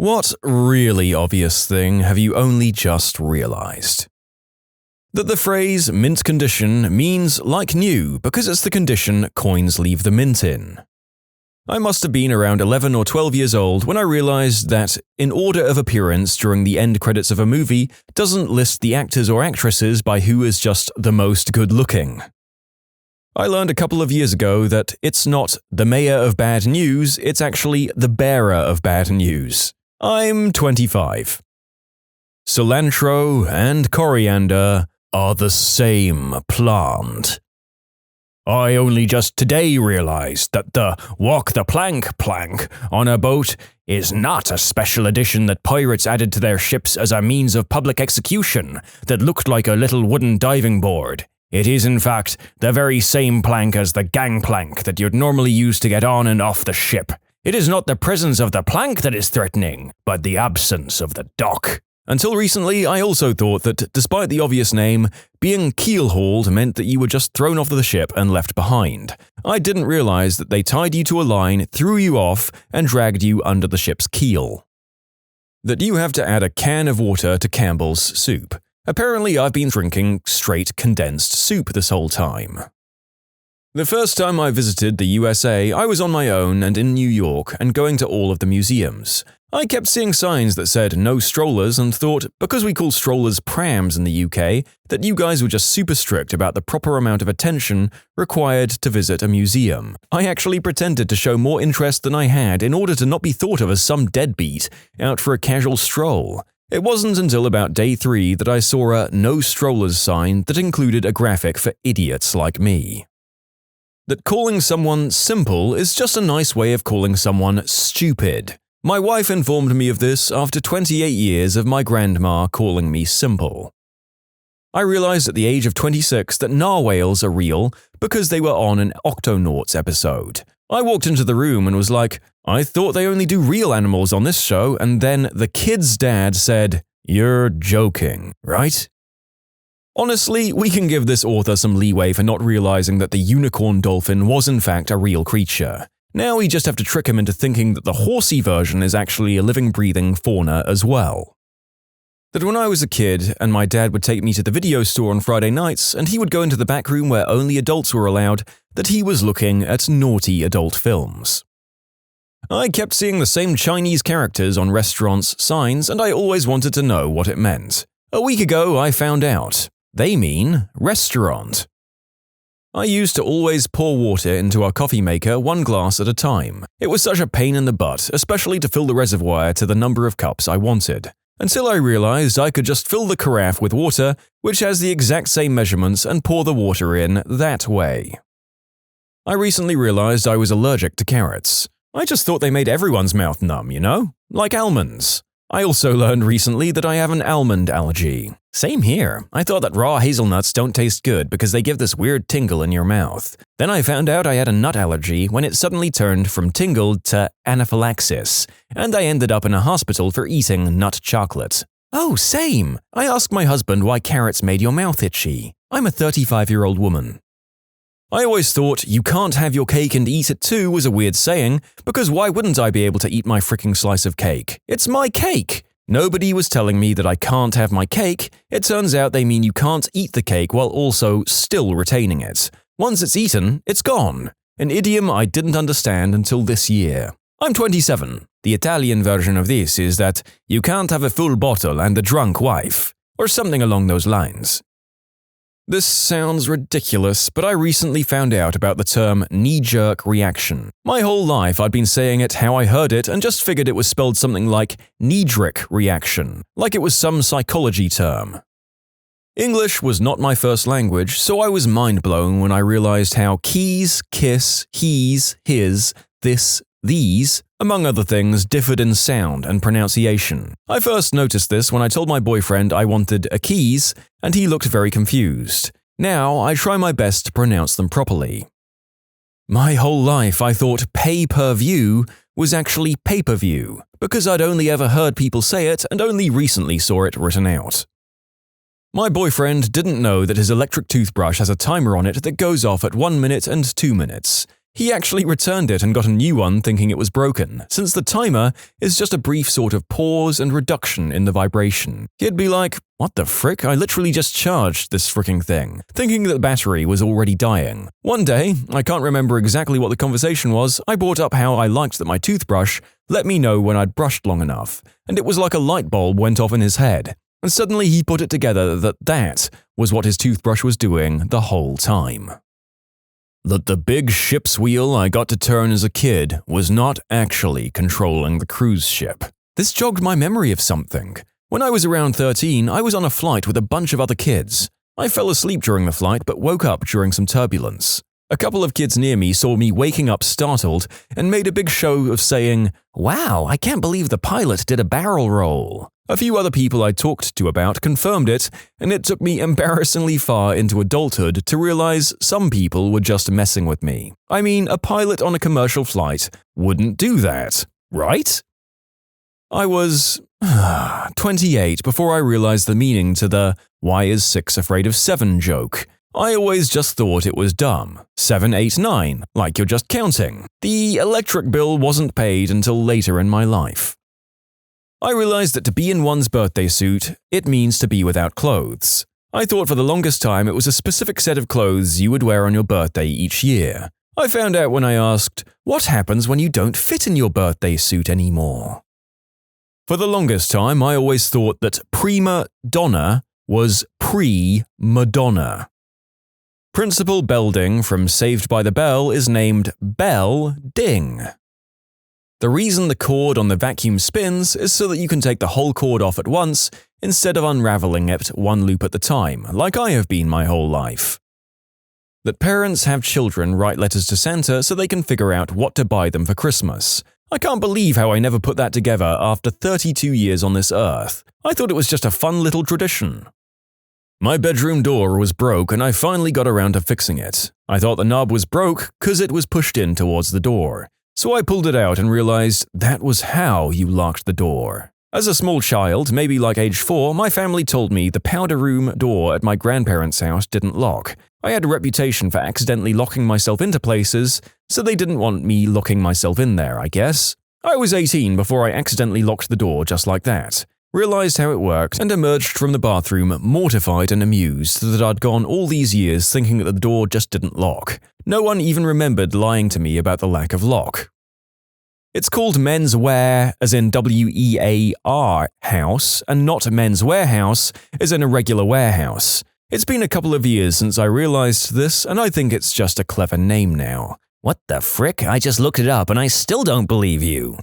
What really obvious thing have you only just realized? That the phrase mint condition means like new because it's the condition coins leave the mint in. I must have been around 11 or 12 years old when I realized that in order of appearance during the end credits of a movie doesn't list the actors or actresses by who is just the most good looking. I learned a couple of years ago that it's not the mayor of bad news, it's actually the bearer of bad news. I'm 25. Cilantro and coriander are the same plant. I only just today realized that the walk the plank on a boat is not a special edition that pirates added to their ships as a means of public execution that looked like a little wooden diving board. It is in fact the very same plank as the gangplank that you'd normally use to get on and off the ship. It is not the presence of the plank that is threatening, but the absence of the dock. Until recently, I also thought that, despite the obvious name, being keel-hauled meant that you were just thrown off the ship and left behind. I didn't realize that they tied you to a line, threw you off, and dragged you under the ship's keel. That you have to add a can of water to Campbell's soup. Apparently, I've been drinking straight condensed soup this whole time. The first time I visited the USA, I was on my own and in New York and going to all of the museums. I kept seeing signs that said no strollers and thought, because we call strollers prams in the UK, that you guys were just super strict about the proper amount of attention required to visit a museum. I actually pretended to show more interest than I had in order to not be thought of as some deadbeat out for a casual stroll. It wasn't until about day 3 that I saw a no strollers sign that included a graphic for idiots like me. That calling someone simple is just a nice way of calling someone stupid. My wife informed me of this after 28 years of my grandma calling me simple. I realized at the age of 26 that narwhals are real because they were on an Octonauts episode. I walked into the room and was like, I thought they only do real animals on this show, and then the kid's dad said, "You're joking, right?" Honestly, we can give this author some leeway for not realizing that the unicorn dolphin was in fact a real creature. Now we just have to trick him into thinking that the horsey version is actually a living, breathing fauna as well. That when I was a kid and my dad would take me to the video store on Friday nights and he would go into the back room where only adults were allowed, that he was looking at naughty adult films. I kept seeing the same Chinese characters on restaurants' signs and I always wanted to know what it meant. A week ago I found out. They mean restaurant. I used to always pour water into our coffee maker 1 glass at a time. It was such a pain in the butt, especially to fill the reservoir to the number of cups I wanted. Until I realized I could just fill the carafe with water, which has the exact same measurements, and pour the water in that way. I recently realized I was allergic to carrots. I just thought they made everyone's mouth numb, you know? Like almonds. I also learned recently that I have an almond allergy. Same here. I thought that raw hazelnuts don't taste good because they give this weird tingle in your mouth. Then I found out I had a nut allergy when it suddenly turned from tingle to anaphylaxis, and I ended up in a hospital for eating nut chocolate. Oh, same! I asked my husband why carrots made your mouth itchy. I'm a 35-year-old woman. I always thought you can't have your cake and eat it too was a weird saying, because why wouldn't I be able to eat my freaking slice of cake? It's my cake! Nobody was telling me that I can't have my cake. It turns out they mean you can't eat the cake while also still retaining it. Once it's eaten, it's gone. An idiom I didn't understand until this year. I'm 27. The Italian version of this is that you can't have a full bottle and a drunk wife, or something along those lines. This sounds ridiculous, but I recently found out about the term knee-jerk reaction. My whole life I'd been saying it how I heard it and just figured it was spelled something like knee-jerk reaction, like it was some psychology term. English was not my first language, so I was mind-blown when I realized how keys, kiss, he's, his, this, these, among other things, differed in sound and pronunciation. I first noticed this when I told my boyfriend I wanted a keys, and he looked very confused. Now I try my best to pronounce them properly. My whole life I thought pay-per-view was actually pay-per-view, because I'd only ever heard people say it and only recently saw it written out. My boyfriend didn't know that his electric toothbrush has a timer on it that goes off at 1 minute and 2 minutes. He actually returned it and got a new one thinking it was broken, since the timer is just a brief sort of pause and reduction in the vibration. He'd be like, "What the frick? I literally just charged this fricking thing," thinking that the battery was already dying. One day, I can't remember exactly what the conversation was, I brought up how I liked that my toothbrush let me know when I'd brushed long enough, and it was like a light bulb went off in his head. And suddenly he put it together that was what his toothbrush was doing the whole time. That the big ship's wheel I got to turn as a kid was not actually controlling the cruise ship. This jogged my memory of something. When I was around 13, I was on a flight with a bunch of other kids. I fell asleep during the flight but woke up during some turbulence. A couple of kids near me saw me waking up startled and made a big show of saying, "Wow, I can't believe the pilot did a barrel roll." A few other people I talked to about confirmed it, and it took me embarrassingly far into adulthood to realize some people were just messing with me. I mean, a pilot on a commercial flight wouldn't do that, right? I was 28 before I realized the meaning to the "why is 6 afraid of 7" joke. I always just thought it was dumb. 7, 8, 9, like you're just counting. The electric bill wasn't paid until later in my life. I realized that to be in one's birthday suit, it means to be without clothes. I thought for the longest time it was a specific set of clothes you would wear on your birthday each year. I found out when I asked, what happens when you don't fit in your birthday suit anymore? For the longest time, I always thought that prima donna was pre-Madonna. Principal Belding from Saved by the Bell is named Bell Ding. The reason the cord on the vacuum spins is so that you can take the whole cord off at once instead of unraveling it one loop at the time, like I have been my whole life. That parents have children write letters to Santa so they can figure out what to buy them for Christmas. I can't believe how I never put that together after 32 years on this earth. I thought it was just a fun little tradition. My bedroom door was broke and I finally got around to fixing it. I thought the knob was broke because it was pushed in towards the door. So I pulled it out and realized that was how you locked the door. As a small child, maybe like age 4, my family told me the powder room door at my grandparents' house didn't lock. I had a reputation for accidentally locking myself into places, so they didn't want me locking myself in there, I guess. I was 18 before I accidentally locked the door just like that. Realized how it worked, and emerged from the bathroom mortified and amused that I'd gone all these years thinking that the door just didn't lock. No one even remembered lying to me about the lack of lock. It's called men's wear, as in W-E-A-R house, and not men's warehouse, as in a regular warehouse. It's been a couple of years since I realized this, and I think it's just a clever name now. What the frick? I just looked it up and I still don't believe you.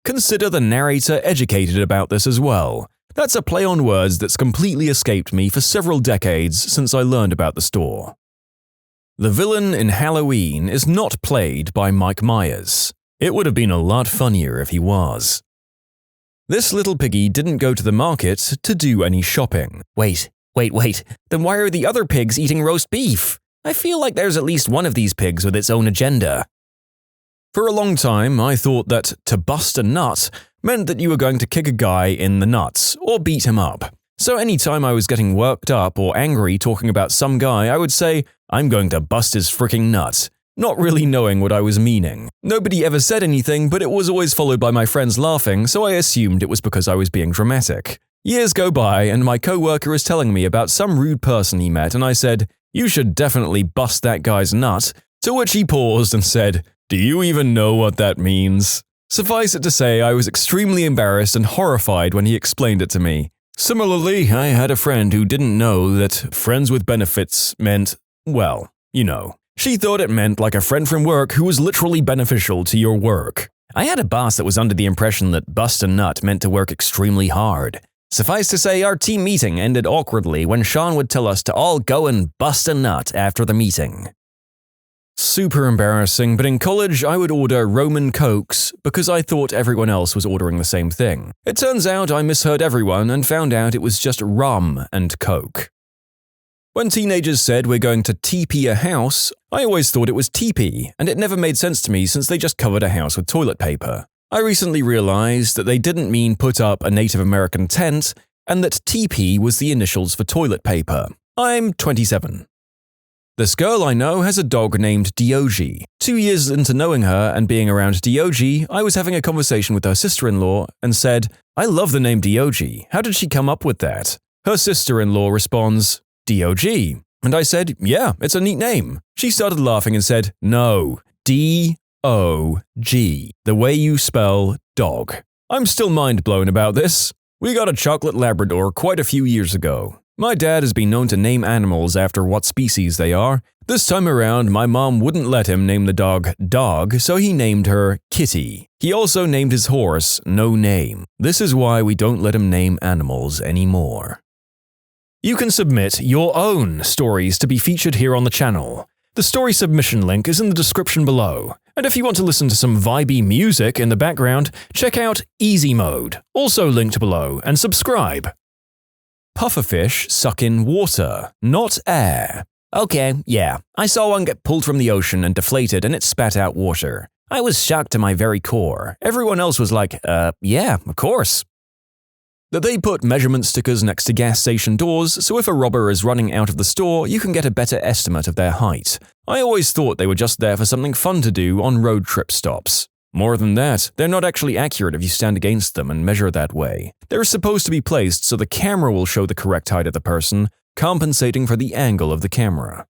Consider the narrator educated about this as well. That's a play on words that's completely escaped me for several decades since I learned about the store. The villain in Halloween is not played by Mike Myers. It would have been a lot funnier if he was. This little piggy didn't go to the market to do any shopping. Wait. Then why are the other pigs eating roast beef? I feel like there's at least one of these pigs with its own agenda. For a long time, I thought that to bust a nut meant that you were going to kick a guy in the nuts or beat him up. So anytime I was getting worked up or angry talking about some guy, I would say, "I'm going to bust his fricking nut," not really knowing what I was meaning. Nobody ever said anything, but it was always followed by my friends laughing, so I assumed it was because I was being dramatic. Years go by, and my coworker is telling me about some rude person he met, and I said, "You should definitely bust that guy's nut," to which he paused and said, "Do you even know what that means?" Suffice it to say, I was extremely embarrassed and horrified when he explained it to me. Similarly, I had a friend who didn't know that friends with benefits meant, well, you know. She thought it meant like a friend from work who was literally beneficial to your work. I had a boss that was under the impression that bust a nut meant to work extremely hard. Suffice to say, our team meeting ended awkwardly when Sean would tell us to all go and bust a nut after the meeting. Super embarrassing, but in college I would order Roman Cokes because I thought everyone else was ordering the same thing. It turns out I misheard everyone and found out it was just rum and Coke. When teenagers said we're going to TP a house, I always thought it was teepee, and it never made sense to me since they just covered a house with toilet paper. I recently realized that they didn't mean put up a Native American tent, and that TP was the initials for toilet paper. I'm 27. This girl I know has a dog named Diogi. 2 years into knowing her and being around Diogi, I was having a conversation with her sister-in-law and said, "I love the name Diogi. How did she come up with that?" Her sister-in-law responds, "Dog." And I said, "Yeah, it's a neat name." She started laughing and said, "No, D-O-G, the way you spell dog." I'm still mind blown about this. We got a chocolate Labrador quite a few years ago. My dad has been known to name animals after what species they are. This time around, my mom wouldn't let him name the dog Dog, so he named her Kitty. He also named his horse No Name. This is why we don't let him name animals anymore. You can submit your own stories to be featured here on the channel. The story submission link is in the description below. And if you want to listen to some vibey music in the background, check out easymode, also linked below, and subscribe. Pufferfish suck in water, not air. Okay, yeah, I saw one get pulled from the ocean and deflated and it spat out water. I was shocked to my very core. Everyone else was like, yeah, of course. That they put measurement stickers next to gas station doors, so if a robber is running out of the store, you can get a better estimate of their height. I always thought they were just there for something fun to do on road trip stops. More than that, they're not actually accurate if you stand against them and measure that way. They're supposed to be placed so the camera will show the correct height of the person, compensating for the angle of the camera.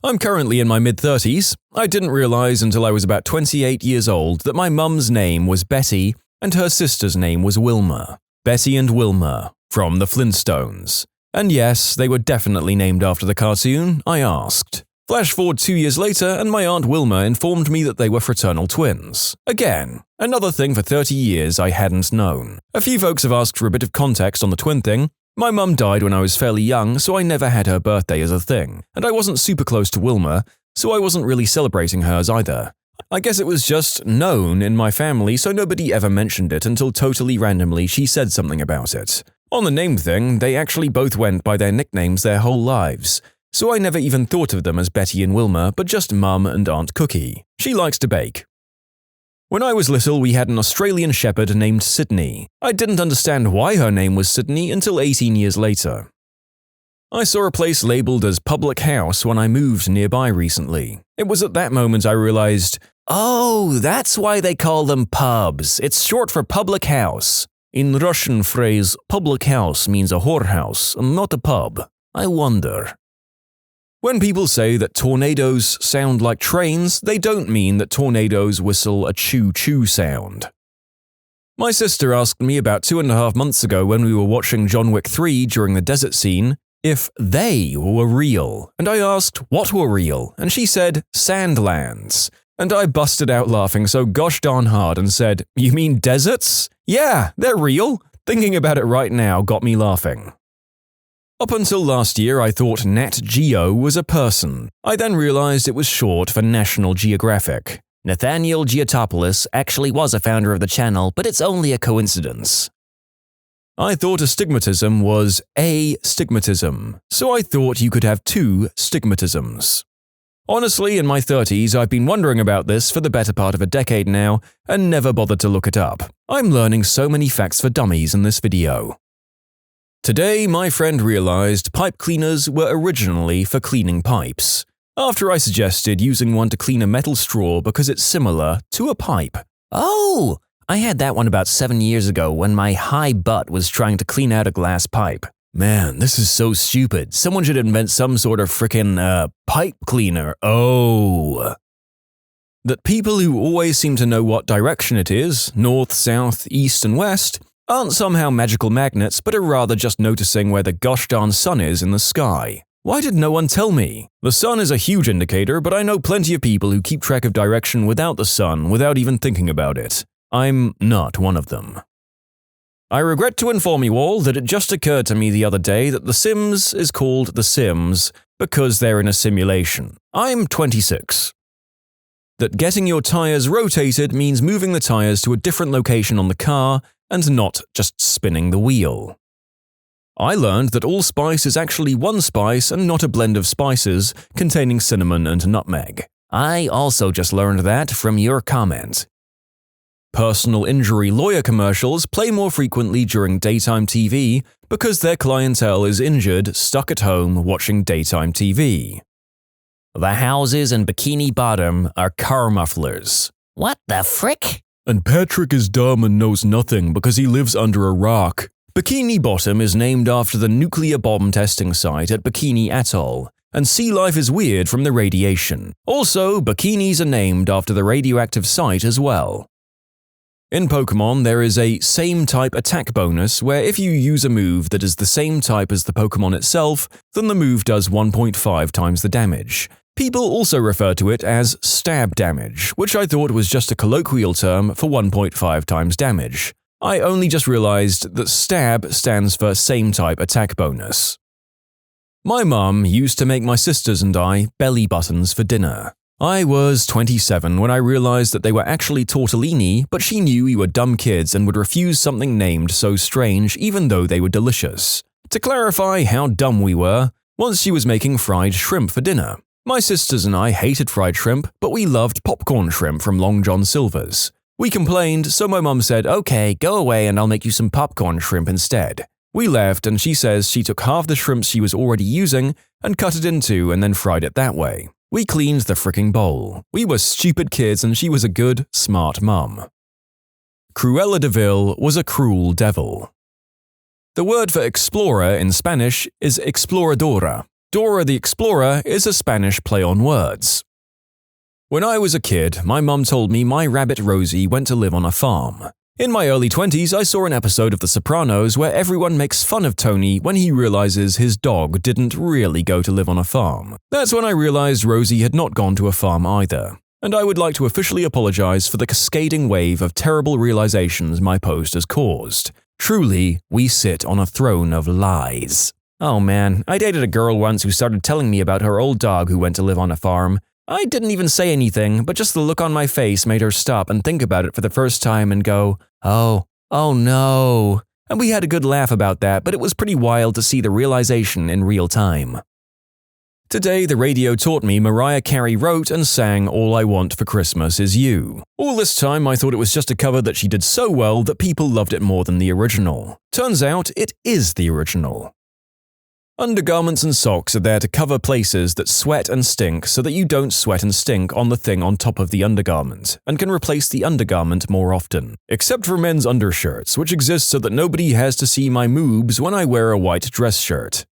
I'm currently in my mid-30s. I didn't realize until I was about 28 years old that my mum's name was Betty and her sister's name was Wilma. Betty and Wilma, from the Flintstones. And yes, they were definitely named after the cartoon, I asked. Flash forward 2 years later, and my Aunt Wilma informed me that they were fraternal twins. Again, another thing for 30 years I hadn't known. A few folks have asked for a bit of context on the twin thing. My mum died when I was fairly young, so I never had her birthday as a thing, and I wasn't super close to Wilma, so I wasn't really celebrating hers either. I guess it was just known in my family, so nobody ever mentioned it until totally randomly she said something about it. On the name thing, they actually both went by their nicknames their whole lives. So I never even thought of them as Betty and Wilma, but just Mum and Aunt Cookie. She likes to bake. When I was little, we had an Australian shepherd named Sydney. I didn't understand why her name was Sydney until 18 years later. I saw a place labeled as Public House when I moved nearby recently. It was at that moment I realized, oh, that's why they call them pubs. It's short for public house. In Russian phrase, public house means a whorehouse, not a pub. I wonder. When people say that tornadoes sound like trains, they don't mean that tornadoes whistle a choo-choo sound. My sister asked me about 2.5 months ago when we were watching John Wick 3 during the desert scene if they were real, and I asked what were real, and she said sandlands. And I busted out laughing so gosh darn hard and said, "You mean deserts? Yeah, they're real." Thinking about it right now got me laughing. Up until last year, I thought Nat Geo was a person. I then realized it was short for National Geographic. Nathaniel Giotopoulos actually was a founder of the channel, but it's only a coincidence. I thought astigmatism was a stigmatism, so I thought you could have 2 stigmatisms. Honestly, in my 30s, I've been wondering about this for the better part of a decade now and never bothered to look it up. I'm learning so many facts for dummies in this video. Today, my friend realized pipe cleaners were originally for cleaning pipes, after I suggested using one to clean a metal straw because it's similar to a pipe. Oh, I had that one about 7 years ago when my high butt was trying to clean out a glass pipe. Man, this is so stupid. Someone should invent some sort of frickin' pipe cleaner. Oh. That people who always seem to know what direction it is, north, south, east, and west, aren't somehow magical magnets but are rather just noticing where the gosh darn sun is in the sky. Why did no one tell me? The sun is a huge indicator, but I know plenty of people who keep track of direction without the sun without even thinking about it. I'm not one of them. I regret to inform you all that it just occurred to me the other day that The Sims is called The Sims because they're in a simulation. I'm 26. That getting your tires rotated means moving the tires to a different location on the car and not just spinning the wheel. I learned that allspice is actually one spice and not a blend of spices containing cinnamon and nutmeg. I also just learned that from your comment. Personal injury lawyer commercials play more frequently during daytime TV because their clientele is injured, stuck at home watching daytime TV. The houses in Bikini Bottom are car mufflers. What the frick? And Patrick is dumb and knows nothing because he lives under a rock. Bikini Bottom is named after the nuclear bomb testing site at Bikini Atoll, and sea life is weird from the radiation. Also, bikinis are named after the radioactive site as well. In Pokemon, there is a same-type attack bonus where if you use a move that is the same type as the Pokemon itself, then the move does 1.5 times the damage. People also refer to it as stab damage, which I thought was just a colloquial term for 1.5 times damage. I only just realized that stab stands for same-type attack bonus. My mum used to make my sisters and I belly buttons for dinner. I was 27 when I realized that they were actually tortellini, but she knew we were dumb kids and would refuse something named so strange even though they were delicious. To clarify how dumb we were, once she was making fried shrimp for dinner. My sisters and I hated fried shrimp, but we loved popcorn shrimp from Long John Silver's. We complained, so my mum said, "Okay, go away and I'll make you some popcorn shrimp instead." We left and she says she took half the shrimp she was already using and cut it in two and then fried it that way. We cleaned the fricking bowl. We were stupid kids and she was a good, smart mum. Cruella de Vil was a cruel devil. The word for explorer in Spanish is exploradora. Dora the Explorer is a Spanish play on words. When I was a kid, my mum told me my rabbit Rosie went to live on a farm. In my early 20s, I saw an episode of The Sopranos where everyone makes fun of Tony when he realizes his dog didn't really go to live on a farm. That's when I realized Rosie had not gone to a farm either. And I would like to officially apologize for the cascading wave of terrible realizations my post has caused. Truly, we sit on a throne of lies. Oh man, I dated a girl once who started telling me about her old dog who went to live on a farm. I didn't even say anything, but just the look on my face made her stop and think about it for the first time and go, oh no. And we had a good laugh about that, but it was pretty wild to see the realization in real time. Today, the radio taught me Mariah Carey wrote and sang All I Want for Christmas Is You. All this time, I thought it was just a cover that she did so well that people loved it more than the original. Turns out, it is the original. Undergarments and socks are there to cover places that sweat and stink so that you don't sweat and stink on the thing on top of the undergarment, and can replace the undergarment more often. Except for men's undershirts, which exist so that nobody has to see my moobs when I wear a white dress shirt.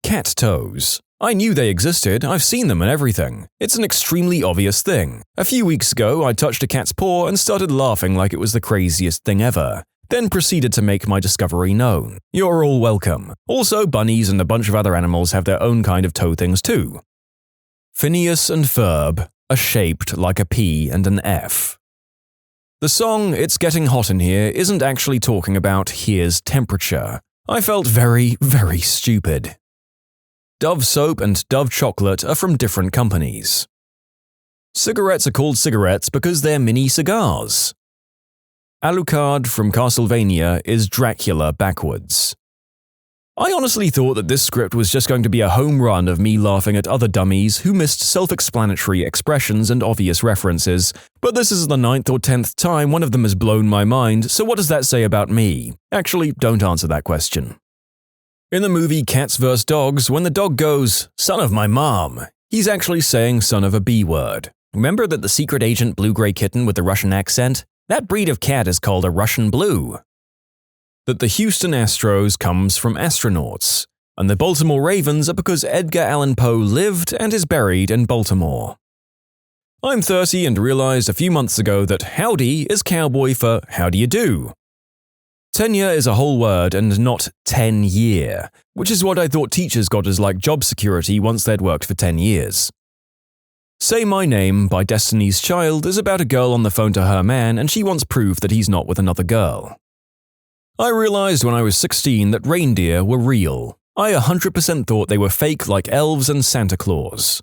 Cat toes. I knew they existed, I've seen them and everything. It's an extremely obvious thing. A few weeks ago, I touched a cat's paw and started laughing like it was the craziest thing ever. Then proceeded to make my discovery known. You're all welcome. Also, bunnies and a bunch of other animals have their own kind of toe things too. Phineas and Ferb are shaped like a P and an F. The song It's Getting Hot in Here isn't actually talking about here's temperature. I felt very, very stupid. Dove soap and Dove chocolate are from different companies. Cigarettes are called cigarettes because they're mini cigars. Alucard from Castlevania is Dracula backwards. I honestly thought that this script was just going to be a home run of me laughing at other dummies who missed self-explanatory expressions and obvious references, but this is the 9th or 10th time one of them has blown my mind, so what does that say about me? Actually, don't answer that question. In the movie Cats vs. Dogs, when the dog goes, "Son of my mom," he's actually saying son of a B word. Remember that the secret agent blue-gray kitten with the Russian accent? That breed of cat is called a Russian blue. That the Houston Astros comes from astronauts, and the Baltimore Ravens are because Edgar Allan Poe lived and is buried in Baltimore. I'm 30 and realized a few months ago that howdy is cowboy for how do you do. Tenure is a whole word and not 10-year, which is what I thought teachers got as like job security once they'd worked for 10 years. Say My Name by Destiny's Child is about a girl on the phone to her man and she wants proof that he's not with another girl. I realized when I was 16 that reindeer were real. I 100% thought they were fake like elves and Santa Claus.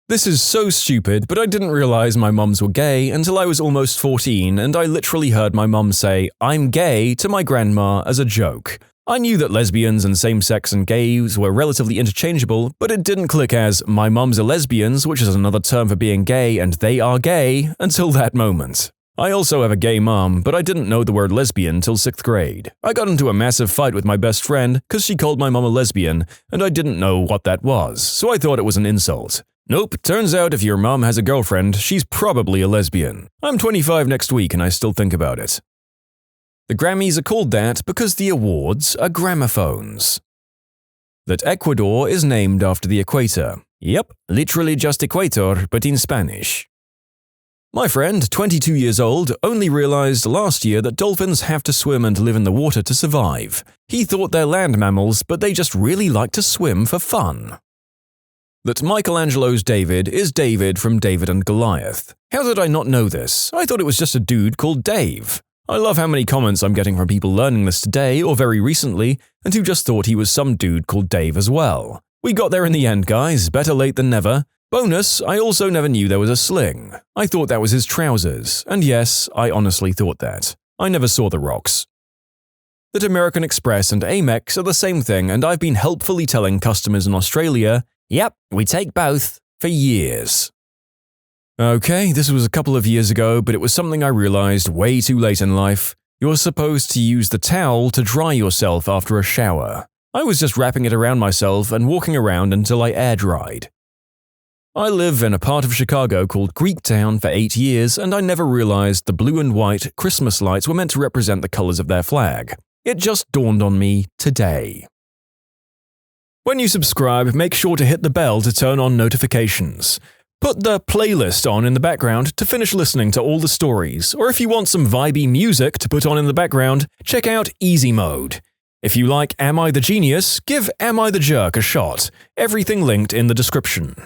This is so stupid, but I didn't realize my mums were gay until I was almost 14 and I literally heard my mum say, "I'm gay" to my grandma as a joke. I knew that lesbians and same-sex and gays were relatively interchangeable, but it didn't click as "my mums are lesbians," which is another term for being gay, and they are gay, until that moment. I also have a gay mom, but I didn't know the word lesbian till 6th grade. I got into a massive fight with my best friend because she called my mom a lesbian, and I didn't know what that was, so I thought it was an insult. Nope, turns out if your mom has a girlfriend, she's probably a lesbian. I'm 25 next week and I still think about it. The Grammys are called that because the awards are gramophones. That Ecuador is named after the equator. Yep, literally just equator, but in Spanish. My friend, 22 years old, only realized last year that dolphins have to swim and live in the water to survive. He thought they're land mammals, but they just really like to swim for fun. That Michelangelo's David is David from David and Goliath. How did I not know this? I thought it was just a dude called Dave. I love how many comments I'm getting from people learning this today or very recently, and who just thought he was some dude called Dave as well. We got there in the end, guys. Better late than never. Bonus, I also never knew there was a sling. I thought that was his trousers, and yes, I honestly thought that. I never saw the rocks. That American Express and Amex are the same thing, and I've been helpfully telling customers in Australia, yep, we take both, for years. Okay, this was a couple of years ago, but it was something I realized way too late in life. You're supposed to use the towel to dry yourself after a shower. I was just wrapping it around myself and walking around until I air dried. I live in a part of Chicago called Greektown for 8 years, and I never realized the blue and white Christmas lights were meant to represent the colors of their flag. It just dawned on me today. When you subscribe, make sure to hit the bell to turn on notifications. Put the playlist on in the background to finish listening to all the stories, or if you want some vibey music to put on in the background, check out easymode. If you like Am I the Genius, give Am I the Jerk a shot. Everything linked in the description.